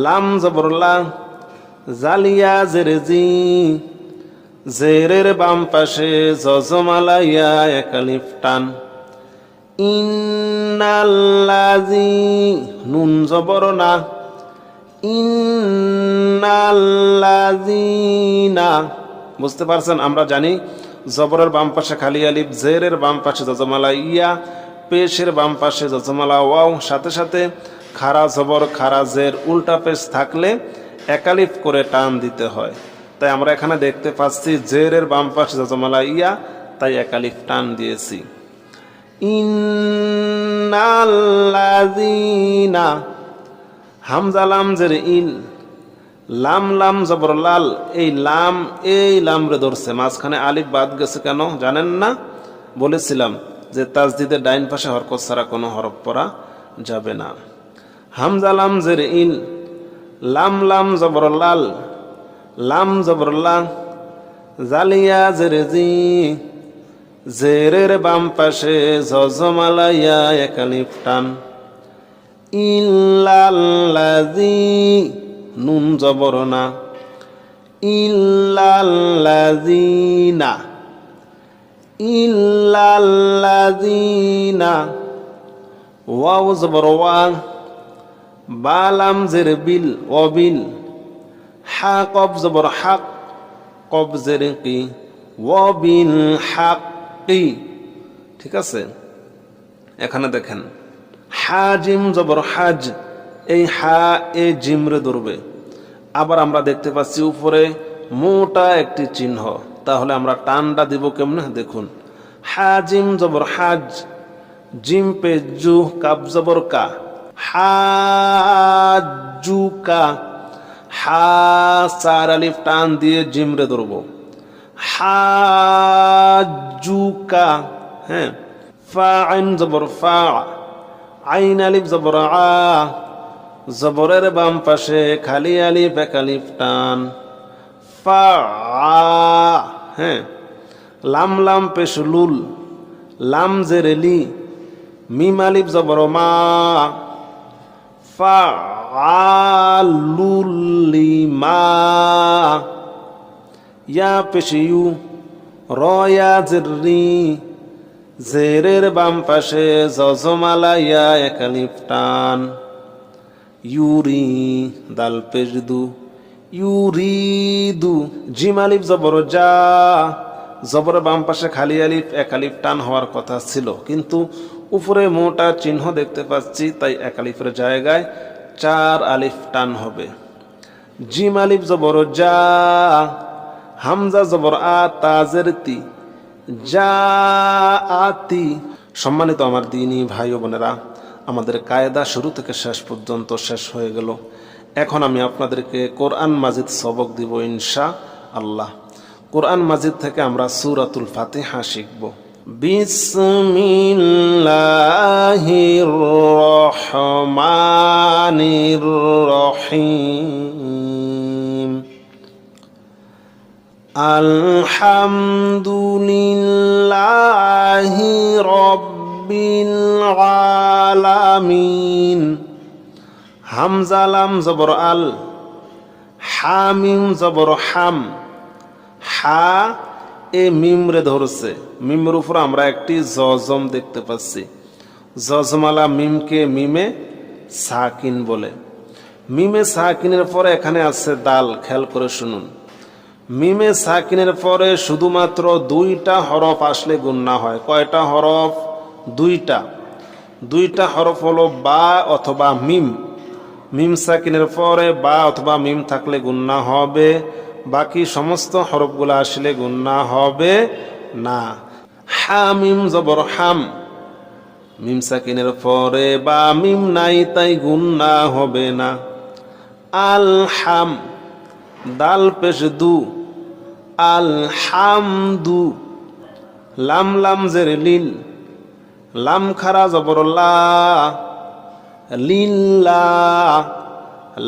লাম জবর লা, জালিয়া জেরে জি, জেরের বাম পাশে জজমালা ইয়া এক আলিফ টান। ইন্নাল্লাযী, নুন জবর না, ইন্নাল্লাযীনা। বুঝতে পারছেন? আমরা জানি জবরের বাম পাশে খালি আলিফ, জেরের বাম পাশে জজমালা ইয়া, পেশের বাম পাশে জজমালা ওয়াও, সাথে সাথে খারা জবর খারা জের উল্টা পেশ থাকলে এক আলিফ করে টান দিতে হয়। তাই আমরা এখানে দেখতে পাচ্ছি জেরের বাম পাশে জজমালা ইয়া, তাই এক আলিফ টান দিয়েছি। ইন্নাল্লাযীনা, হামজা লাম জের ইল, লাম লাম জবর লাল, এই লাম রে ধরছে, মাঝখানে আলিফ বাদ গেছে কেন জানেন না? বলেছিলাম যে তাজদিদের ডাইন পাশে হরকত ছাড়া কোনো হরফ পড়া যাবে না। হামজা লাম জের ইল, লাম লাম জবর লাল, লাম জবর লা, জালিয়া জের জি, জেরের বাম পাশে জজমালা ইয়া এক আলিফ টান। ইল্লাল্লাযী, নুন জবর না, ইল্লাল্লাযীনা, ইল্লাল্লাযীনা, ওয়াও জবর ওয়া, বা লাম জের বিল, ওয়াবিল, হা কব জবর হাক, কব জের কি, ওয়াবিল হাক্কি। ঠিক আছে? এখানে দেখেন হাজিম জবর হাজ, এই হা এ জিমরে ধরবে। আবার আমরা দেখতে পাচ্ছি উপরে মোটা একটি চিহ্ন, তাহলে আমরা টানটা দিব কেমনে দেখুন। হাজিম জবর হাজ, জিম পে জু, কাব জবর কা, হাজুকা, হা চার আলিফ টান দিয়ে জিমরে ধরব, হাজুকা। হ্যাঁ, ফা আইন জবর ফা, আইন আলিফ জবর আ, জবরের বাম পাশে খালি আলিফ এক আলিফ টান, ফা আ। হ্যাঁ, লাম লাম পেশ লুল, লাম জের লি, মিম আলিফ জবর মা, ফা আলুলিমা, ইয়া পেশ ইউ, র ইয়া জের রি, জেরের বাম পাশে জজমালা ইয়া এক আলিফ টান, ইউরি, দাল পেশ দু, ইউরিদু, জিম আলিফ জবর যা, জবরের বাম পাশে খালি আলিফ এক আলিফ টান হওয়ার কথা ছিল, কিন্তু উপরে মোটা চিহ্ন দেখতে পাচ্ছি, তাই এক আলিফের জায়গায় চার আলিফ টান হবে। জিম আলিফ জবর যা, হামজা জবর আ, তাজের তি, জাআতি। সম্মানিত আমার দ্বীনী ভাই ও বোনেরা, আমাদের কায়দা শুরু থেকে শেষ পর্যন্ত শেষ হয়ে গেল। এখন আমি আপনাদেরকে কোরআন মাজিদ সবক দিব ইনশাআল্লাহ। কোরআন মাজিদ থেকে আমরা সূরাতুল ফাতিহা শিখব। বিসমিল্লাহির রহমানির রহিম। আলহামদুলিল্লাহি রাব্বিল আলামিন। হামজা লাম জবর আল, হামিম জবর হাম, হা এ মিমরে ধরছে, মিমের উপর আমরা একটি জজম দেখতে পাচ্ছি। জজমালা মিমকে মিমে সাকিন বলে। মিমে সাকিনের পরে এখানে আছে দাল, খেয়াল করে শুনুন। মিমে সাকিনের পরে শুধুমাত্র দুইটা হরফ আসলে গুণনা হয়। কয়টা হরফ? দুইটা হরফ হলো বা অথবা মিম। মিম সাকিনের পরে বা অথবা মিম থাকলে গুণনা হবে, বাকি সমস্ত হরফগুলো আসলে গুণনা হবে না। হামিম জবর হাম, মিম সাকিনের পরে বা মিম নাই, তাই গুণনা হবে না। আল হাম, দাল পেশ দু, আল হামদু। লাম লাম জের লিল, লাম খারা জবর লা, লিল্লাহ।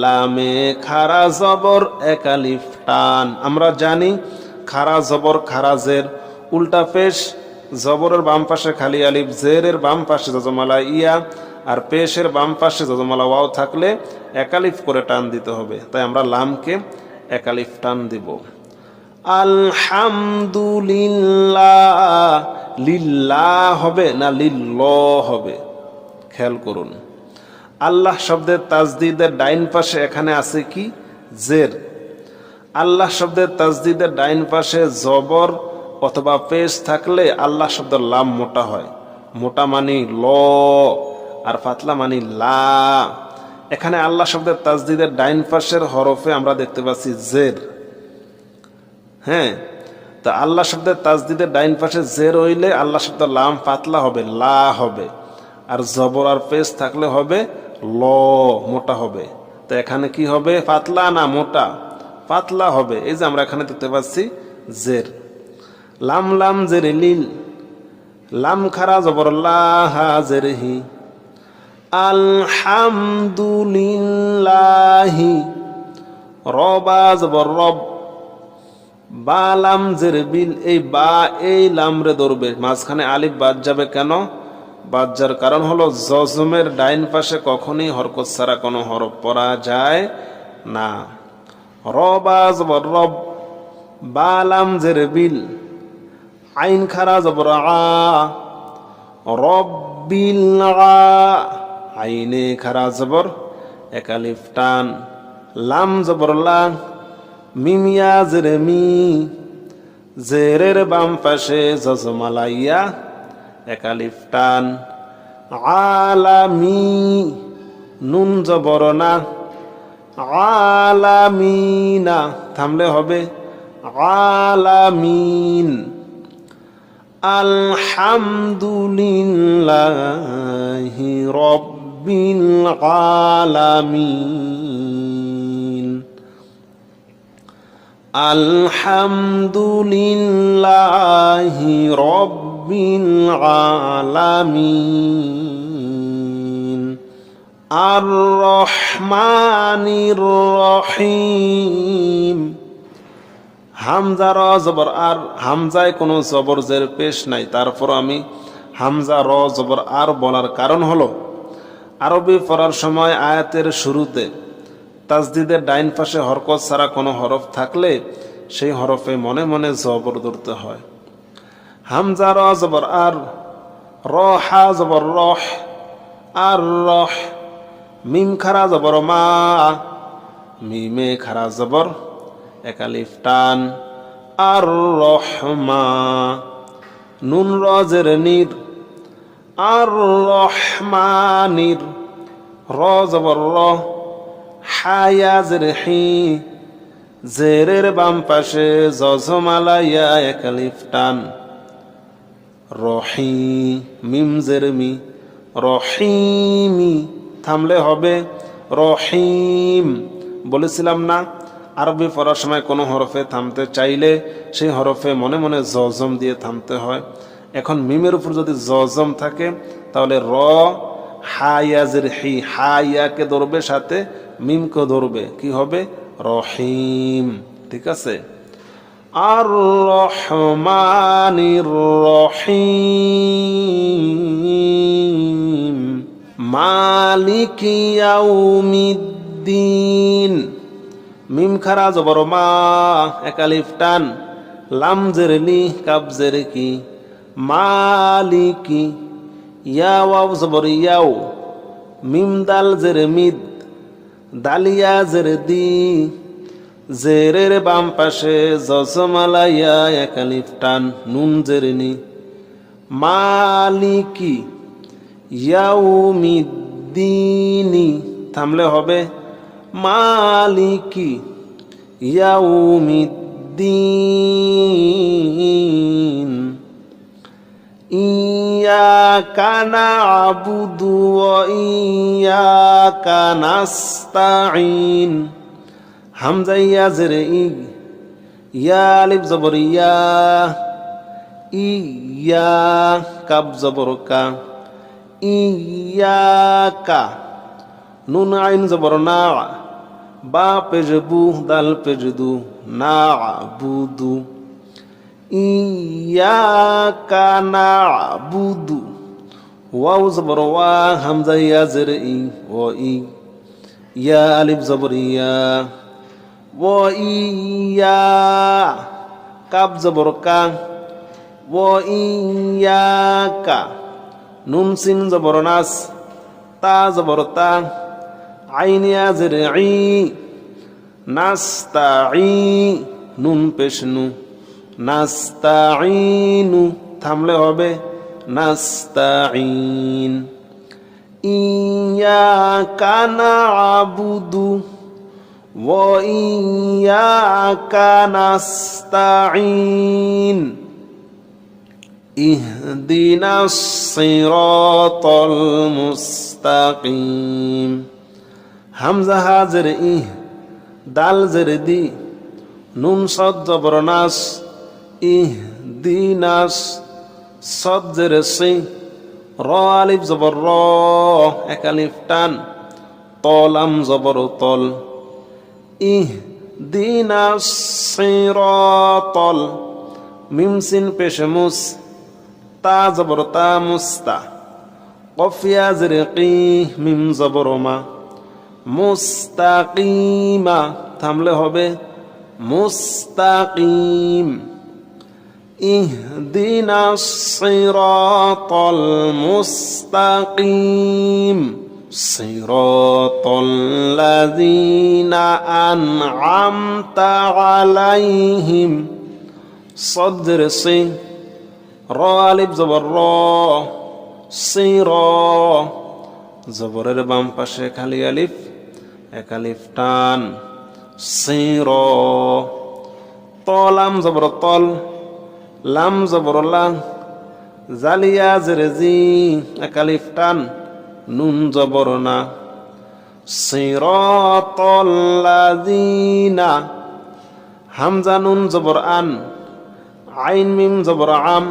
লামে খারা জবর এক আলিফ টান। আমরা জানি খারা জবর খারাজের উল্টা পেশ জবরের বাম পাশে খালি আলিফ, জেরের বাম পাশে যজমালা ইয়া, আর পেশের বাম পাশে যজমালা ওয়াও থাকলে একালিফ করে টান দিতে হবে। তাই আমরা লামকে একালিফ টান দিব। আলহামদুলিল্লাহ, লিল্লাহ হবে না লিল্লাহ হবে, খেয়াল করুন। আল্লাহ শব্দের তাজদিদের ডাইন পাশে এখানে আছে কি? জের। আল্লাহ শব্দের তাজদিদের ডাইন পাশে জবর অথবা পেশ থাকলে আল্লাহ শব্দের লাম মোটা হয়। মোটা মানি ল আর পাতলা মানি লা। এখানে আল্লাহ শব্দের তাজদিদের ডাইন পাশের হরফে আমরা দেখতে পাচ্ছি জের। হ্যাঁ, তা আল্লাহ শব্দের তাজদিদের ডাইন পাশে জের হইলে আল্লাহ শব্দের লাম পাতলা হবে, লা হবে। আর জবর আর পেশ থাকলে হবে ল, মোটা হবে। তো এখানে কি হবে? পাতলা না মোটা? পাতলা হবে। এই যে আমরা এখানে দেখতে পাচ্ছি জের। লাম লাম জের লিল, লাম খারা জবর লাহ জের হি। আলহামদুলিল্লাহি, রবা জবর রব, বা লাম জের বিল, এই বা এই লাম রে ধরবে, মাঝখানে আলিফ বাদ যাবে কেন? বাদ যার কারণ হলো জজমের ডাইন পাশে কখনই হরকত ছাড়া কোনো হরফ পড়া যায় না। রবা জবর রব, বা লাম জের বিল, আইন খারা জবর আ, রব্বিল আ, আইনে খারা জবর একালিফ টান, লাম জবর লা, মিমিয়া জের মি, জেরের বাম পাশে জজমালা ইয়া একালিফ টান, আলামি, নুন জবর না, আলামিনা, থামলে হবে আলামিন। আলহামদুলিল্লাহি রব্বিল আলামিন, আলহামদুলিল্লাহি রব্বিল আলামিন। আর রহমানির রহিম, হামজা র জবর আর, হামজায় কোনো জবর জের পেশ নাই, তারপর আমি হামজা র জবর আর বলার কারণ হলো আরবি পড়ার সময় আয়াতের শুরুতে তাজদিদের ডাইন পাশে হরকত ছাড়া কোনো হরফ থাকলে সেই হরফে মনে মনে জবর ধরতে হয়। হামজা র জবর আর, র হা জবর রহ, আর রহ, মিম খারা জবর মা, মিমে খারা জবর একালিফ টান, আর রহমা, নুন র জের নির, আর রহমানির, র জবর র, হায়া জের হি, জেরের বাম পাশে জজমালা ইয়া একালিফ টান, রহি, মিম জের মি, রহিমি, থামলে হবে রহিম। বলেছিলাম না আরবি পড়ার সময় কোনো হরফে থামতে চাইলে সেই হরফে মনে মনে জজম দিয়ে থামতে হয়। এখন মিমের উপর যদি জজম থাকে তাহলে র হায়াজের হি, হায়াকে ধরবে, সাথে মিমকে ধরবে, কি হবে? রহিম। ঠিক আছে? আর রহমানির রহিম, মালিকি ইয়াউমিদ্দিন, মিম খারা জবর মা একালিফ টান, লাম জের লি, কাব জের কি, মালিকি, ইয়া ওয়াও জবর ইয়াও, মিম দাল জের মিদ, দালিয়া জের দি, জেরের বাম পাশে জজমালা ইয়া একালিফ টান, নুন জের নি, মালিকি ইয়াউমিদ্দিনি, থামলে হবে মালিকি ইয়াউমিদ্দিন। ইয়াকা না'বুদু ওয়া ইয়াকা নাস্তাঈন, হামজা ইয়া জের ই, ইয়া আলিফ জবর ইয়া, ইয়া কাব জবর কা, ইয়াকা, নুন আইন জবর না, বা পেজ বু, দাল পেজ দু, না বুদু, ইয়াকা না'বুদু, ওয়াও জবর ওয়া, হামজা ইয়া জের ই, ও ই, ইয়া আলিফ জবর ইয়া, ও ইয়া, কাব জবর কা, ও ইয়াকা, নুন সিন জবর নাস, তা জবর তা, আইন ইয়া জের ই, নাস্তাঈ, নুন পেশ নু, নাস্তাঈনু, থামলে হবে নাস্তাঈন। ইয়াকা না'বুদু ওয়া ইয়াকা নাস্তাঈন, ইহদিনাস সিরাতাল মুস্তাকিম। হামজা হা জের ই, দাল জের দি, নুন সদ জবর নাস, ইহদিনাস, সদ জের সি, র আলিফ জবর র, এক আলিফ টান, তলাম জবর তল, ইহদিনাস সিরাতাল, মিম সিন পেশ মুস, তা জবর তা, মুস্তা, কফ ইয়া জের কি, মিম জবর মা, মুস্তাকিমা, থামলে হবে মুস্তাকিম। ইহদিনাস সিরাতাল মুস্তাকিম, সিরাতাল লাযিনা আন'আমতা আলাইহিম, সাদ জের সি, র আলিফ জবর র, সির, জবরের বাম পাশে খালি আলিফ, এক আলিফ টান, সির, তলাম জবর তল, লাম জবর লা, জালিয়া জের জি, এক আলিফ টান, নুন জবর না, সিরাতাল লাযিনা, হামজা নুন জবর আন, আইন মিম জবর আম,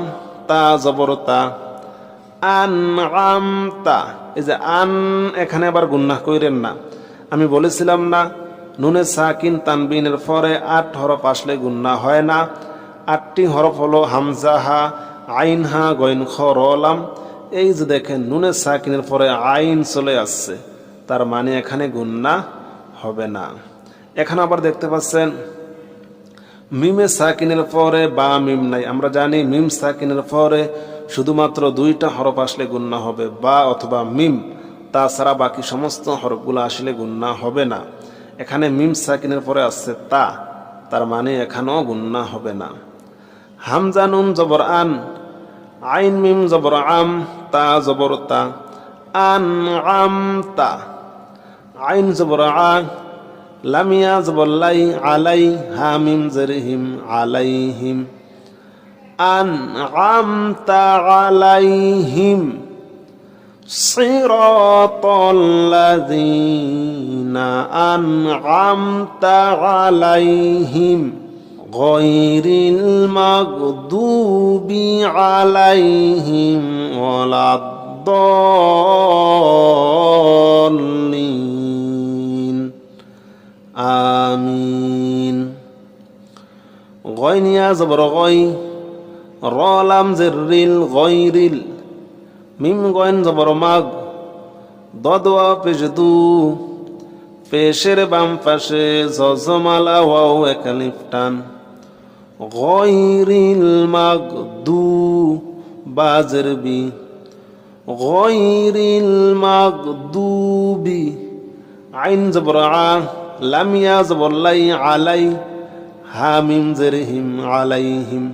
তা জবর তা, আন'আমতা। এই যে আন, এখানে আবার গুন্নাহ কইরেন না, আমি বলেছিলাম না নুনে সাকিন তানবিনের পরে 8 হরফ আসলে গুন্নাহ হয় না। 8টি হরফ হলো হামজা হা, আইন হা, গইন খ, র, লাম। এই যে দেখেন নুনে সাকিনের পরে আইন চলে আসছে, তার মানে এখানে গুন্নাহ হবে না। এখানে আবার দেখতে পাচ্ছেন মিমে সাকিনের পরে বা মিম নাই। আমরা জানি মিম সাকিনের পরে শুধুমাত্র 2টা হরফ আসলে গুন্নাহ হবে, বা অথবা মিম, তাছাড়া বাকি সমস্ত হরফগুলো আসলে গুন্নাহ হবে না। এখানে মিম সাকিনের পরে আসছে তা, তার মানে এখানেও গুন্নাহ হবে না। হামজা নুন জবর আন, আইন মিম জবর আম, তা জবর তা, আন'আমতা, আইন জবর আ, লামিয়া জবর লাই, আলাই, হা মিম জের হিম, আলাইহিম, আন'আমতা আলাইহিম, সিরাতাল লাযিনা আন'আমতা আলাইহিম, গায়রিল মাগদুবি আলাইহিম ওয়ালাদ-দাল্লিন। আমিন। গয়নিয়া জবর গয়, র লাম জের রিল, গয়রিল, মিম গয়ন জবর মাগ, দদ ওয়া পেশ দু, পেশের বাম পাশে জজমালা ওয়াও, এক আলিফ টান, গয়রিল মাগদু, বা জের বি, গয়রিল মাগদুবি, আইন জবর আ, লামিয়া জবর লাই, আলাই, হা মিম জের হিম, আলাইহিম,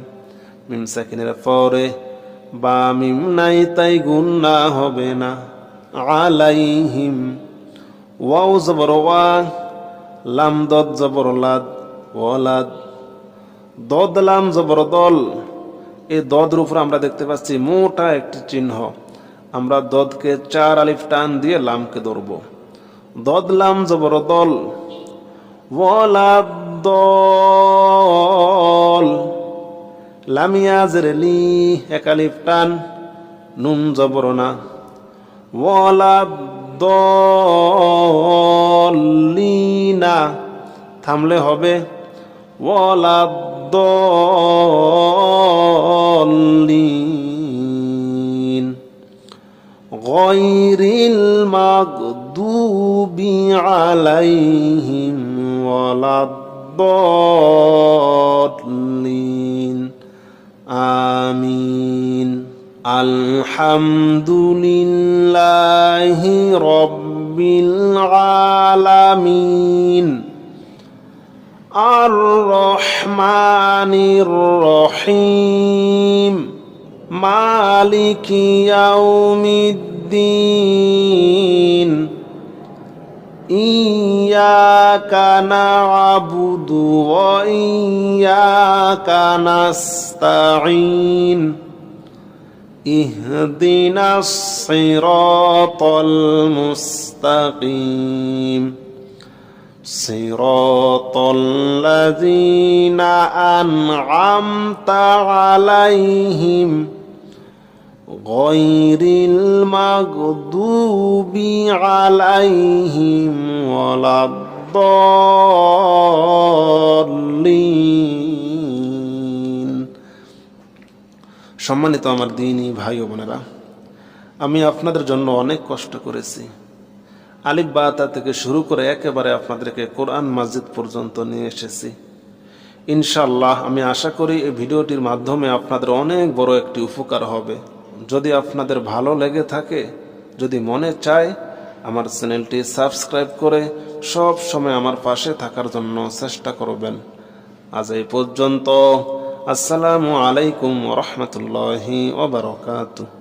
মিম সাকিনের পরে বা মিম নাই, তাই গুন্নাহ হবে না, আলাইহিম। ওয়াও জবর ওয়া, লাম দদ জবর লাদ, ওয়ালাদ, দদ লাম জবর দল। এই দদের উপর আমরা দেখতে পাচ্ছি মোটা একটি চিহ্ন। আমরা দদকে 4 আলিফ টান দিয়ে লামকে ধরব। দদ লাম জবর দল, ওয়ালাদ দল, লামিয়া জের লি, এক আলিফ টান, নুন জবর না, ওয়ালাদ-দাল্লিনা, থামলে হবে ওয়ালাদ-দাল্লিন গায়রিল মাগদুবি আলাইহিম ওয়ালাদ-দাল্লিন আমিন। আলহামদুলিল্লাহি রাব্বিল আলামিন আর-রহমানির রহিম মালিকি ইয়াউমিদ্দিন ইয়্যাকা না'বুদু ওয়া ইয়্যাকা নাস্তাঈন ইহদিনাস সিরাতাল মুস্তাকিম সিরাতাল লাযীনা আন'আমতা আলাইহিম গায়রিল মাগদুবি আলাইহিম ওয়ালাদ-দাল্লিন। সম্মানিত আমার দ্বীনী ভাই ও বোনেরা, আমি আপনাদের জন্য অনেক কষ্ট করেছি। আলিফ বা তা থেকে শুরু করে একেবারে আপনাদেরকে কোরআন মাজিদ পর্যন্ত নিয়ে এসেছি। ইনশাআল্লাহ আমি আশা করি এই ভিডিওটির মাধ্যমে আপনাদের অনেক বড় একটি উপকার হবে। যদি আপনাদের ভালো লেগে থাকে, যদি মনে চায়, আমার চ্যানেলটি সাবস্ক্রাইব করে সব সময় আমার পাশে থাকার জন্য চেষ্টা করবেন। আজ এই পর্যন্ত। আসসালামু আলাইকুম ওয়া রাহমাতুল্লাহি ওয়া বারাকাতুহু।